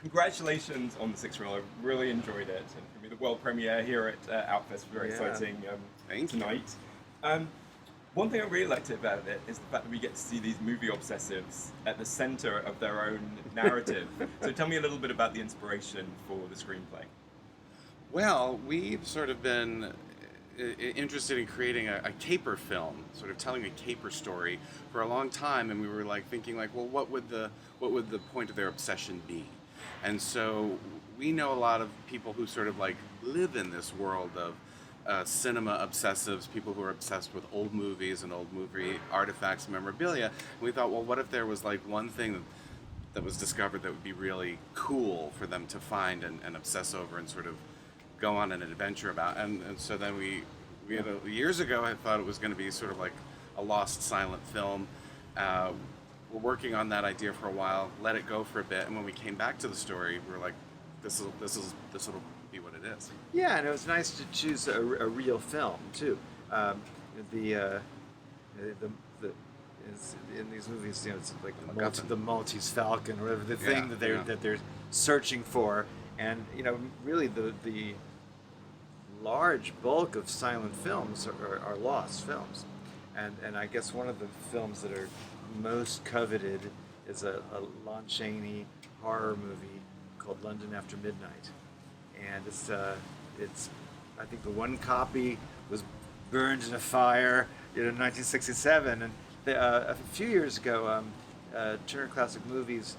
congratulations on the sixth reel. I really enjoyed it. And for me, the world premiere here at Outfest was very exciting tonight. One thing I really liked about it is the fact that we get to see these movie obsessives at the center of their own narrative. So tell me a little bit about the inspiration for the screenplay. Well, we've sort of been interested in creating a caper film, sort of telling a caper story for a long time, and we were thinking well, what would the point of their obsession be? And so we know a lot of people who sort of live in this world of cinema obsessives, people who are obsessed with old movies and old movie artifacts and memorabilia. And we thought, well, what if there was one thing that was discovered that would be really cool for them to find and obsess over and sort of go on an adventure about. And so then we had years ago, I thought it was going to be sort of like a lost silent film. We're working on that idea for a while, let it go for a bit, and when we came back to the story, we were like, this will be what it is. Yeah, and it was nice to choose a real film too. In these movies, it's like the Maltese Falcon, or whatever the thing that they're searching for, and really the large bulk of silent films are lost films, and I guess one of the films that are most coveted is a Lon Chaney horror movie called London After Midnight, and it's I think the one copy was burned in a fire in 1967, and a few years ago, Turner Classic Movies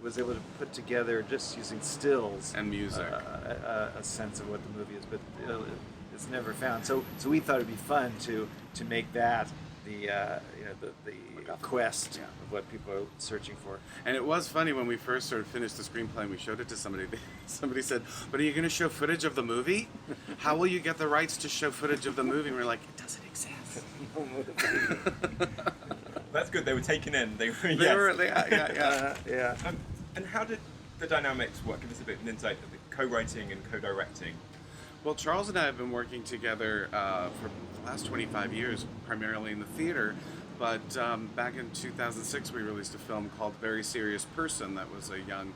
was able to put together, just using stills and music, a sense of what the movie is, but it's never found. So we thought it'd be fun to make that the quest of what people are searching for. And it was funny when we first sort of finished the screenplay and we showed it to somebody. Somebody said, "But are you going to show footage of the movie? How will you get the rights to show footage of the movie?" And we're like, "It doesn't exist." That's good. They were taken in. They were. Yeah. And how did the dynamics work? Give us a bit of an insight of the co-writing and co-directing. Well, Charles and I have been working together for the last 25 years, primarily in the theater. But back in 2006, we released a film called Very Serious Person that was a young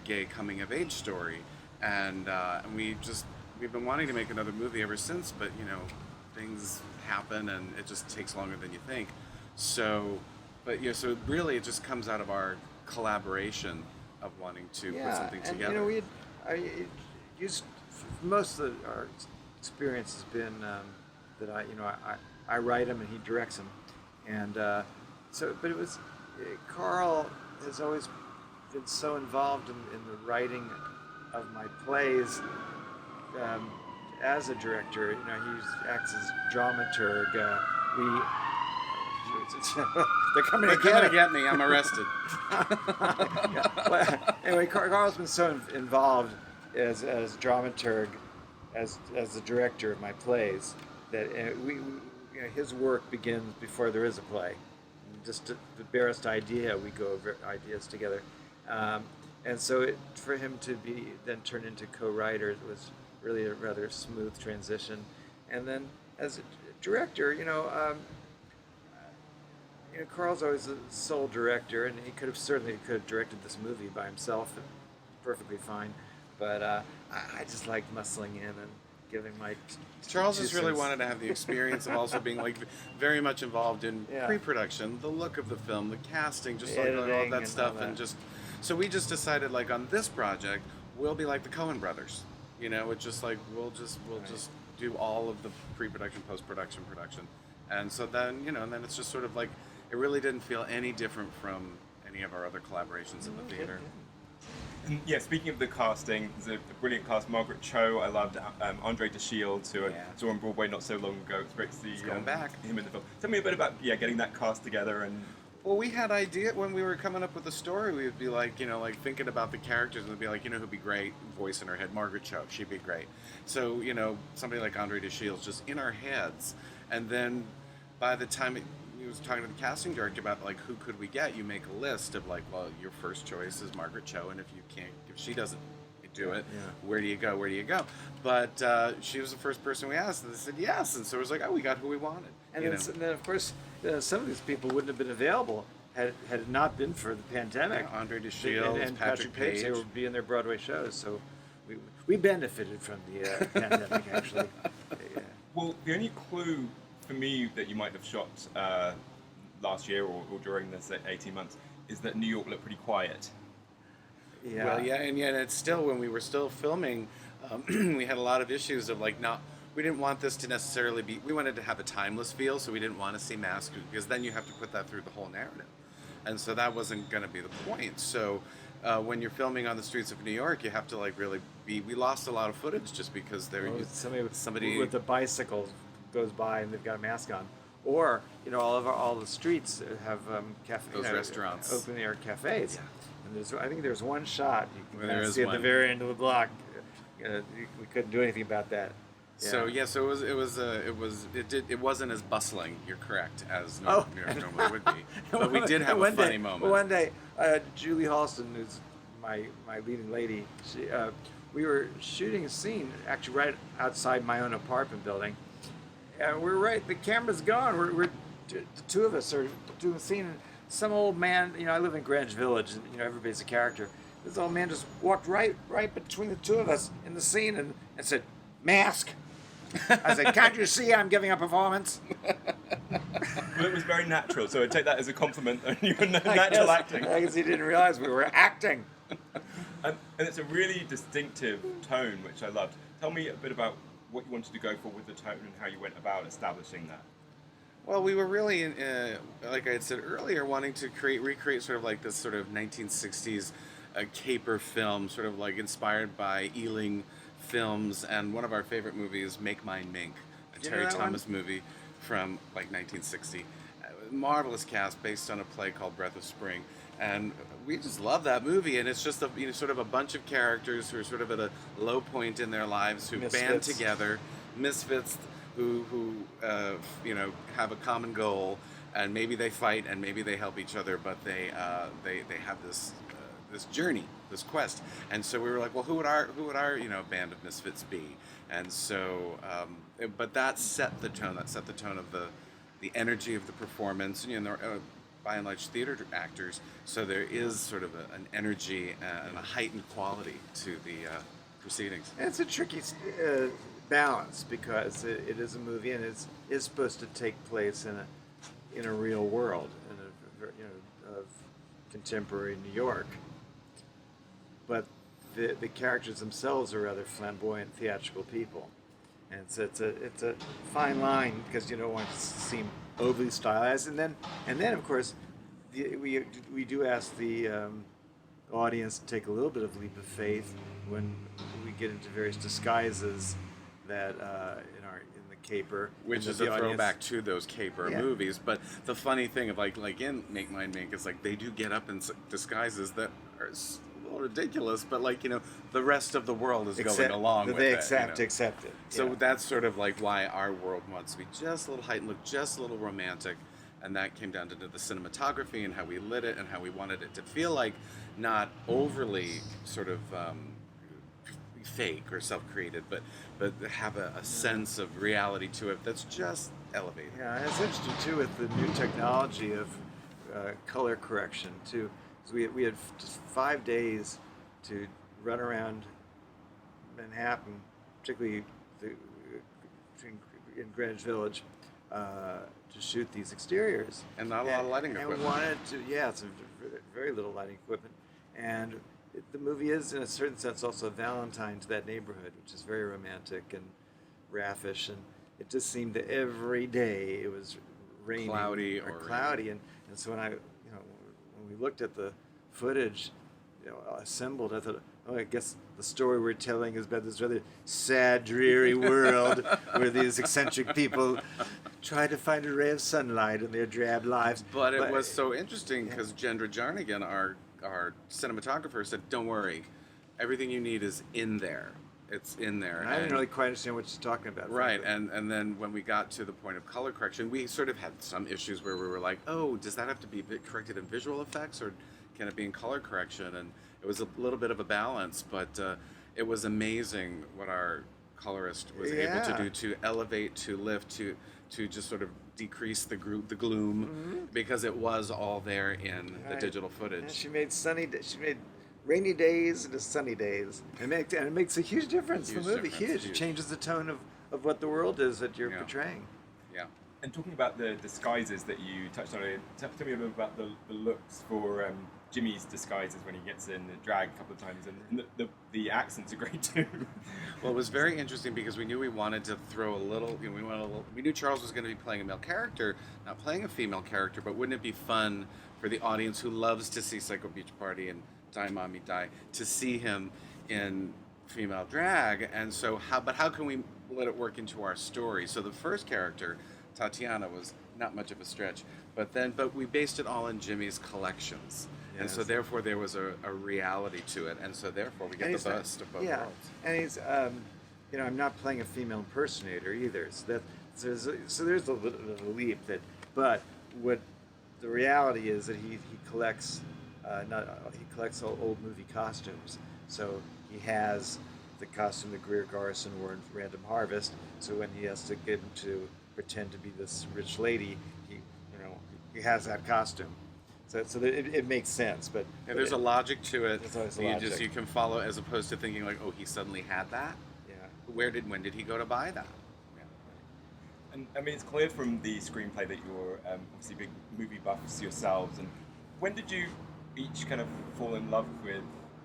gay coming-of-age story. And we've been wanting to make another movie ever since, but, things happen and it just takes longer than you think. So really it just comes out of our collaboration of wanting to put something together. Most of our experience has been that I write him and he directs him, and but it was Carl has always been so involved in the writing of my plays as a director. He acts as dramaturg. They're coming to get me. I'm arrested. Well, anyway, Carl's been so involved as dramaturg, as the director of my plays, that his work begins before there is a play. Just the barest idea, we go over ideas together, and so for him to be then turned into co-writer, it was really a rather smooth transition. And then as a director, Carl's always the sole director, and he could have directed this movie by himself, and perfectly fine. But I just like muscling in and giving my. Charles has really wanted to have the experience of also being very much involved in pre-production, the look of the film, the casting, just all that stuff, and just so we just decided on this project we'll be like the Coen brothers, it's just we'll just do all of the pre-production, post-production, production, and so then and then it's just sort of it really didn't feel any different from any of our other collaborations in the theater. Yeah, speaking of the casting, there's a brilliant cast. Margaret Cho, I loved Andre DeShields, who I saw on Broadway not so long ago. It's great to see him in the film. Tell me a bit about getting that cast together. And well, we had idea when we were coming up with the story. We would be thinking about the characters, and we'd be who'd be great, voice in our head, Margaret Cho, she'd be great. So somebody like Andre DeShields just in our heads, and then by the time he was talking to the casting director about who could we get, you make a list of well, your first choice is Margaret Cho, and if she doesn't do it, where do you go? But she was the first person we asked, and they said yes, and so it was we got who we wanted. And then of course some of these people wouldn't have been available had it not been for the pandemic, Andre DeShields, and Patrick Page, they would be in their Broadway shows. So we benefited from the pandemic, actually. Yeah. Well, the only clue for me that you might have shot last year or during this 18 months is that New York looked pretty quiet. Yeah. Well, yeah, and yet it's still, when we were still filming, we had a lot of issues of like we didn't want this to necessarily be, we wanted to have a timeless feel, so we didn't want to see masks, because then you have to put that through the whole narrative. And so that wasn't going to be the point. So when you're filming on the streets of New York, you have to like really we lost a lot of footage just because somebody with a bicycle goes by and they've got a mask on. Or, all the streets have cafes, restaurants, open air cafes. Yeah. And I think there's one shot you can there see at the very end of the block. We couldn't do anything about that. Yeah. So it wasn't as bustling. You're correct, as normally would be. But we did have a funny moment. One day, Julie Halston, who's my leading lady, we were shooting a scene actually right outside my own apartment building, and the camera's gone. We're the two of us are doing a scene, and some old man, I live in Greenwich Village, and everybody's a character. This old man just walked right between the two of us in the scene and said, "Mask." I said, "Can't you see I'm giving a performance?" Well, it was very natural, so I take that as a compliment on your natural acting. I guess he didn't realize we were acting. And it's a really distinctive tone, which I loved. Tell me a bit about what you wanted to go for with the tone and how you went about establishing that. Well, we were really, like I had said earlier, wanting to recreate sort of like this sort of 1960s caper film, sort of like inspired by Ealing films, and one of our favorite movies, Make Mine Mink, a Terry Thomas movie from like 1960. Marvelous cast based on a play called Breath of Spring, and we just love that movie. And it's just sort of a bunch of characters who are sort of at a low point in their lives, who band together, misfits who have a common goal, and maybe they fight and maybe they help each other, but they have this journey, this quest. And so we were like, well, who would our band of misfits be? And so but that set the tone of the energy of the performance. They're by and large theater actors, so there is sort of an energy and a heightened quality to the proceedings. And it's a tricky balance, because it is a movie and it is supposed to take place in a real world, of contemporary New York. But the characters themselves are rather flamboyant, theatrical people, and it's a fine line, because you don't want to seem overly stylized. And then of course, we do ask the audience to take a little bit of leap of faith when we get into various disguises that in the caper, which is a throwback to those caper movies. But the funny thing of like in Make Mine Mink is like they do get up in disguises that are ridiculous, but the rest of the world is going along with it. They accept it. So that's sort of like why our world wants to be just a little heightened, look just a little romantic, and that came down to the cinematography and how we lit it and how we wanted it to feel like not overly sort of fake or self-created, but have a sense of reality to it that's just elevated. Yeah, and it's interesting too with the new technology of color correction too. So we had just 5 days to run around Manhattan, particularly in Greenwich Village, to shoot these exteriors. And not a lot of lighting equipment. And we wanted to, it's very little lighting equipment. And the movie is, in a certain sense, also a Valentine to that neighborhood, which is very romantic and raffish. And it just seemed that every day it was raining, cloudy. And so when we looked at the footage, assembled, I thought, I guess the story we're telling is about this rather sad, dreary world where these eccentric people try to find a ray of sunlight in their drab lives. But it was so interesting because Jendra Jarnigan, our cinematographer, said, "Don't worry, everything you need is in there. It's in there." And I didn't really quite understand what you're talking about. Right, and then when we got to the point of color correction, we sort of had some issues where we were like, oh, does that have to be corrected in visual effects, or can it be in color correction? And it was a little bit of a balance, but it was amazing what our colorist was able to do to elevate, to lift, to to just sort of decrease the gloom, because it was all there in the digital footage. And she made rainy days into sunny days. And it makes a huge difference. Huge The movie, difference, It huge. changes the tone of what the world is that you're portraying. Yeah. And talking about the disguises that you touched on earlier, tell me a little about the looks for Jimmy's disguises when he gets in drag a couple of times, and the accents are great too. Well, it was very interesting because we knew we wanted to throw a little. We knew Charles was going to be playing a male character, not playing a female character. But wouldn't it be fun for the audience who loves to see Psycho Beach Party and Die Mommie Die to see him in female drag? And so, how can we let it work into our story? So the first character, Tatiana, was not much of a stretch, but we based it all in Jimmy's collections. And so therefore there was a reality to it, and so therefore we get the best of both worlds. And he's, I'm not playing a female impersonator either. So there's a little bit of a leap but what the reality is that he collects, he collects old movie costumes. So he has the costume that Greer Garson wore in Random Harvest. So when he has to get him to pretend to be this rich lady, he has that costume. So that it makes sense, but there's a logic to it. There's always a logic. You can follow, as opposed to thinking like, oh, he suddenly had that. Yeah. When did he go to buy that? Yeah. And I mean, it's clear from the screenplay that you're obviously big movie buffs yourselves. And when did you each kind of fall in love with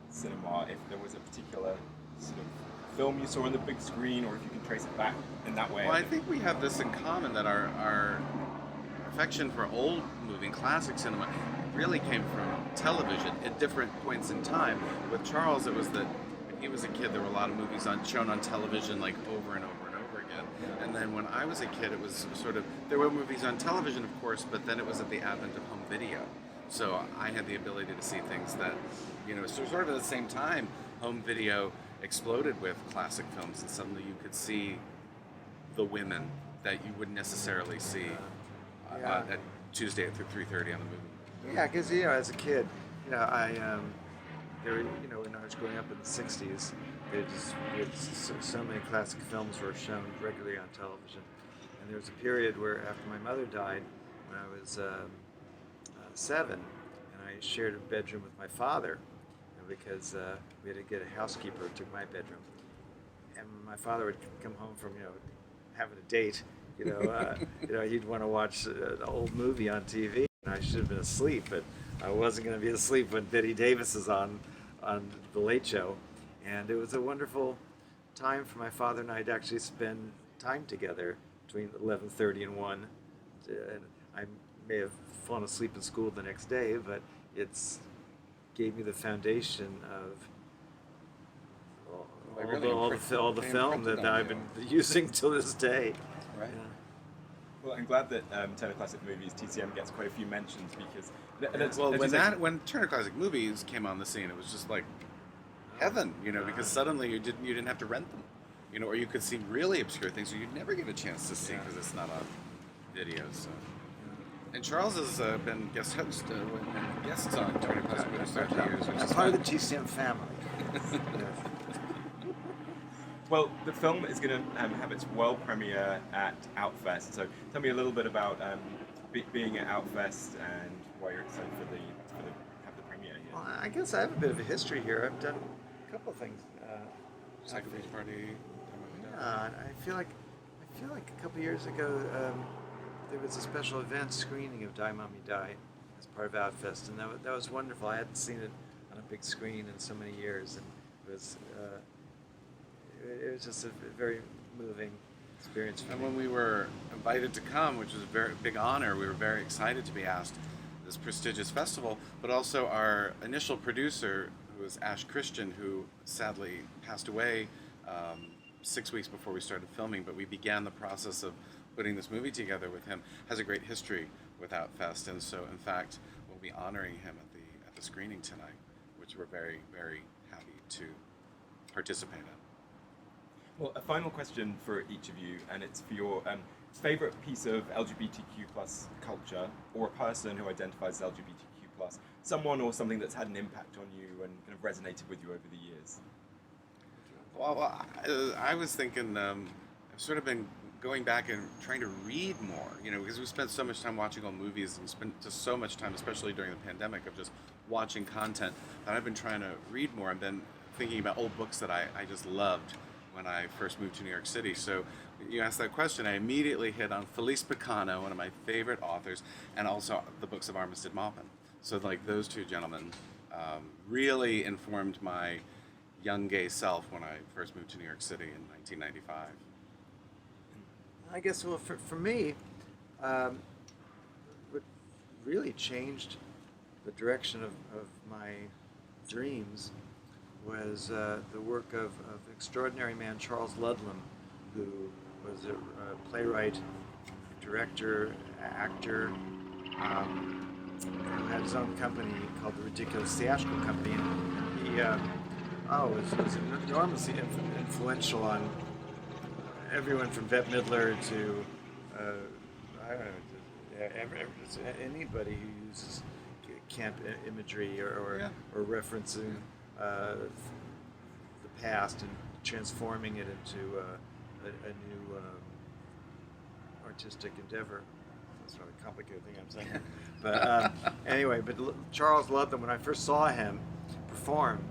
cinema? If there was a particular sort of film you saw on the big screen, or if you can trace it back in that way. Well, I think we have this in common, that our affection for old movie and classic cinema really came from television at different points in time. With Charles, it was that when he was a kid, there were a lot of movies shown on television like over and over and over again. And then when I was a kid, it was sort of, there were movies on television, of course, but then it was at the advent of home video. So I had the ability to see things that, so sort of at the same time, home video exploded with classic films, and suddenly you could see the women that you wouldn't necessarily see at Tuesday at 3:30 on the movie. Yeah, because as a kid, when I was growing up in the '60s, so many classic films were shown regularly on television, and there was a period where after my mother died, when I was 7, and I shared a bedroom with my father, because we had to get a housekeeper who took my bedroom, and my father would come home from having a date. He'd want to watch an old movie on TV. I should have been asleep, but I wasn't going to be asleep when Bette Davis is on The Late Show. And it was a wonderful time for my father and I to actually spend time together between 11:30 and 1. And I may have fallen asleep in school the next day, but it's gave me the foundation of all the film that I've been using till this day. Right. Yeah. Well, I'm glad that Turner Classic Movies (TCM) gets quite a few mentions because. When Turner Classic Movies came on the scene, it was just like heaven, because suddenly you didn't have to rent them, or you could see really obscure things you'd never get a chance to see because it's not on video. So. And Charles has been guest host and guests on Turner Classic Movies 30 years, which is part of the TCM family. Well, the film is going to have its world premiere at Outfest. So tell me a little bit about being at Outfest and why you're excited to have the premiere here. Well, I guess I have a bit of a history here. I've done a couple of things. Psycho Beach Party. I feel like a couple of years ago there was a special event screening of Die Mommie Die as part of Outfest, and that was wonderful. I hadn't seen it on a big screen in so many years, and it was just a very moving experience for me. And when we were invited to come, which was a very big honor, we were very excited to be asked this prestigious festival, but also our initial producer, who was Ash Christian, who sadly passed away 6 weeks before we started filming, but we began the process of putting this movie together with him, has a great history with Outfest, and so in fact we'll be honoring him at the screening tonight, which we're very, very happy to participate in. Well, a final question for each of you, and it's for your favorite piece of LGBTQ plus culture, or a person who identifies as LGBTQ plus, someone or something that's had an impact on you and kind of resonated with you over the years. Well, I was thinking, I've sort of been going back and trying to read more, because we spent so much time watching old movies and spent just so much time, especially during the pandemic, of just watching content, that I've been trying to read more. I've been thinking about old books that I just loved when I first moved to New York City. So you asked that question, I immediately hit on Felice Picano, one of my favorite authors, and also the books of Armistead Maupin. So like those two gentlemen really informed my young gay self when I first moved to New York City in 1995. I guess, well, for me, what really changed the direction of my dreams was the work of extraordinary man Charles Ludlam, who was a playwright, director, actor, who had his own company called the Ridiculous Theatrical Company, and he was enormously influential on everyone from Bette Midler to I don't know, anybody who uses camp imagery or referencing the past and transforming it into a new artistic endeavor. That's a rather complicated thing I'm saying. But anyway, Charles Ludlam, when I first saw him perform,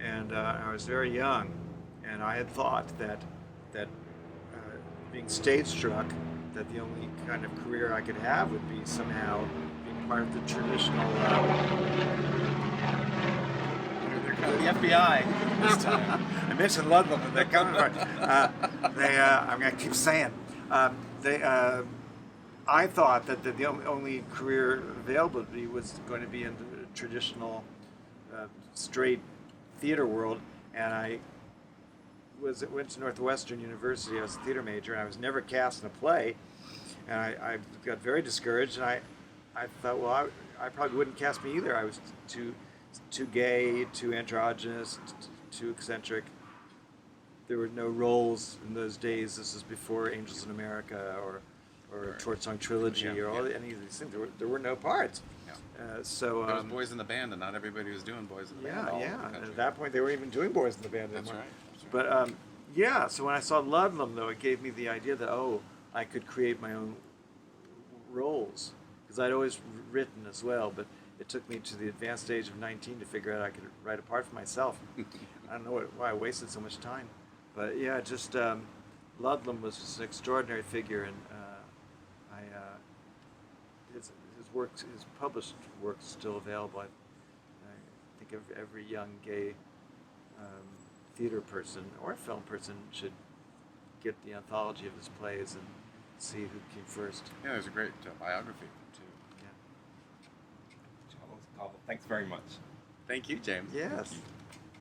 and I was very young, and I had thought that being stage struck, that the only kind of career I could have would be somehow being part of the traditional. They're kind of the FBI this time. I mentioned Ludlam, and they're coming for it. I'm going to keep saying. I thought that the only career available to me was going to be in the traditional straight theater world, and I went to Northwestern University. I was a theater major, and I was never cast in a play, and I got very discouraged, and I thought, well, I probably wouldn't cast me either. I was too gay, too androgynous, too eccentric. There were no roles in those days. This is before Angels in America or Torch Song Trilogy any of these things. There were no parts. So there was Boys in the Band, and not everybody was doing Boys in the Band. And at that point, they weren't even doing Boys in the Band anymore. That's right. But so when I saw Ludlam, though, it gave me the idea that I could create my own roles, because I'd always written as well. But it took me to the advanced age of 19 to figure out I could write a part for myself. I don't know why I wasted so much time, but just Ludlam was just an extraordinary figure, and his work, his published work, is still available. I think every young gay theater person or film person should get the anthology of his plays and see who came first. Yeah, there's a great biography too. Charles, Carl, thanks very much. Thank you, James. Yes. Thank you.